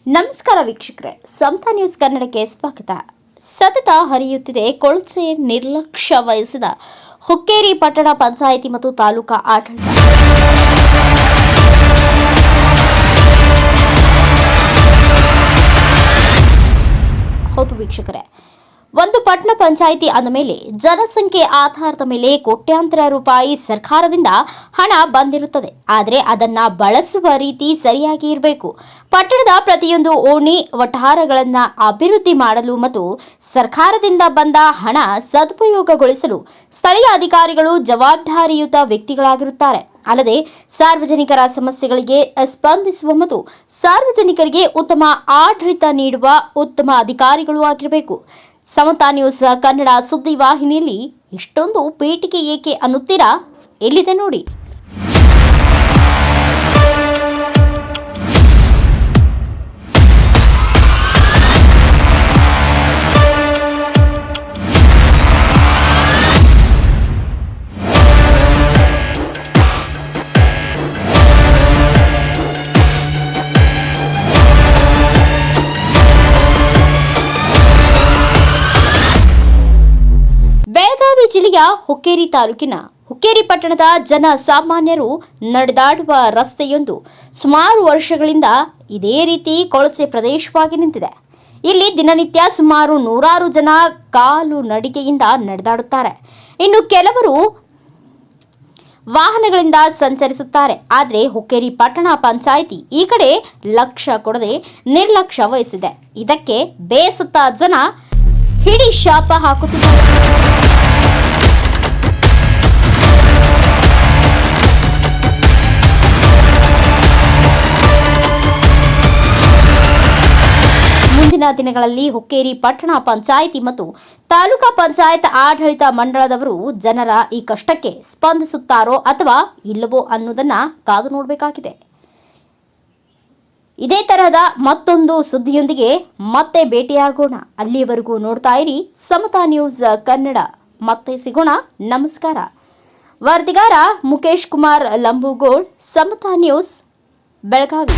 ನಮಸ್ಕಾರ ವೀಕ್ಷಕರೇ, ಸಮತಾ ನ್ಯೂಸ್ ಕನ್ನಡಕ್ಕೆ ಸ್ವಾಗತ. ಸತತ ಹರಿಯುತ್ತಿದೆ ಕೊಳಚೆ ನಿರ್ಲಕ್ಷ್ಯ ವಹಿಸಿದ ಹುಕ್ಕೇರಿ ಪಟ್ಟಣ ಪಂಚಾಯಿತಿ ಮತ್ತು ತಾಲೂಕಾ ಆಡಳಿತ. ಹೌದು ವೀಕ್ಷಕರೇ, ಒಂದು ಪಟ್ಟಣ ಪಂಚಾಯಿತಿ ಅಂದ ಮೇಲೆ ಜನಸಂಖ್ಯೆ ಆಧಾರದ ಮೇಲೆ ಕೋಟ್ಯಾಂತರ ರೂಪಾಯಿ ಸರ್ಕಾರದಿಂದ ಹಣ ಬಂದಿರುತ್ತದೆ. ಆದರೆ ಅದನ್ನ ಬಳಸುವ ರೀತಿ ಸರಿಯಾಗಿ ಇರಬೇಕು. ಪಟ್ಟಣದ ಪ್ರತಿಯೊಂದು ಓಣಿ ವಠಾರಗಳನ್ನು ಅಭಿವೃದ್ಧಿ ಮಾಡಲು ಮತ್ತು ಸರ್ಕಾರದಿಂದ ಬಂದ ಹಣ ಸದುಪಯೋಗಗೊಳಿಸಲು ಸ್ಥಳೀಯ ಅಧಿಕಾರಿಗಳು ಜವಾಬ್ದಾರಿಯುತ ವ್ಯಕ್ತಿಗಳಾಗಿರುತ್ತಾರೆ. ಅಲ್ಲದೆ ಸಾರ್ವಜನಿಕರ ಸಮಸ್ಯೆಗಳಿಗೆ ಸ್ಪಂದಿಸುವ ಮತ್ತು ಸಾರ್ವಜನಿಕರಿಗೆ ಉತ್ತಮ ಆಡಳಿತ ನೀಡುವ ಉತ್ತಮ ಅಧಿಕಾರಿಗಳು ಆಗಿರಬೇಕು. ಸಮತಾ ನ್ಯೂಸ್ ಕನ್ನಡ ಸುದ್ದಿ ವಾಹಿನಿಯಲ್ಲಿ ಇಷ್ಟೊಂದು ಪೀಠಿಕೆ ಏಕೆ ಅನ್ನುತ್ತೀರಾ? ಎಲ್ಲಿದೆ ನೋಡಿ. ಬೆಳಗಾವಿ ಜಿಲ್ಲೆಯ ಹುಕ್ಕೇರಿ ತಾಲೂಕಿನ ಹುಕ್ಕೇರಿ ಪಟ್ಟಣದ ಜನ ಸಾಮಾನ್ಯರು ನಡೆದಾಡುವ ರಸ್ತೆಯೊಂದು ಸುಮಾರು ವರ್ಷಗಳಿಂದ ಇದೇ ರೀತಿ ಕೊಳಚೆ ಪ್ರದೇಶವಾಗಿ ನಿಂತಿದೆ. ಇಲ್ಲಿ ದಿನನಿತ್ಯ ಸುಮಾರು 100 ಜನ ಕಾಲು ನಡಿಗೆಯಿಂದ ನಡೆದಾಡುತ್ತಾರೆ. ಇನ್ನು ಕೆಲವರು ವಾಹನಗಳಿಂದ ಸಂಚರಿಸುತ್ತಾರೆ. ಆದರೆ ಹುಕ್ಕೇರಿ ಪಟ್ಟಣ ಪಂಚಾಯಿತಿ ಈ ಕಡೆ ಲಕ್ಷ್ಯ ಕೊಡದೆ ನಿರ್ಲಕ್ಷ್ಯ ವಹಿಸಿದೆ. ಇದಕ್ಕೆ ಬೇಸತ್ತ ಜನ ಹಿಡಿ ಶಾಪ ಹಾಕುತ್ತಿದ್ದಾರೆ. ಮುಂದಿನ ದಿನಗಳಲ್ಲಿ ಹುಕ್ಕೇರಿ ಪಟ್ಟಣ ಪಂಚಾಯಿತಿ ಮತ್ತು ತಾಲೂಕಾ ಪಂಚಾಯತ್ ಆಡಳಿತ ಮಂಡಳದವರು ಜನರ ಈ ಕಷ್ಟಕ್ಕೆ ಸ್ಪಂದಿಸುತ್ತಾರೋ ಅಥವಾ ಇಲ್ಲವೋ ಅನ್ನೋದನ್ನ ಕಾದು ನೋಡಬೇಕಾಗಿದೆ. ಇದೇ ತರಹದ ಮತ್ತೊಂದು ಸುದ್ದಿಯೊಂದಿಗೆ ಮತ್ತೆ ಭೇಟಿಯಾಗೋಣ. ಅಲ್ಲಿಯವರೆಗೂ ನೋಡ್ತಾ ಇರಿ ಸಮತಾ ನ್ಯೂಸ್ ಕನ್ನಡ. ಮತ್ತೆ ಸಿಗೋಣ. ನಮಸ್ಕಾರ. ವರದಿಗಾರ ಮುಕೇಶ್ ಕುಮಾರ್ ಲಂಬುಗೋಳ್, ಸಮತಾ ನ್ಯೂಸ್, ಬೆಳಗಾವಿ.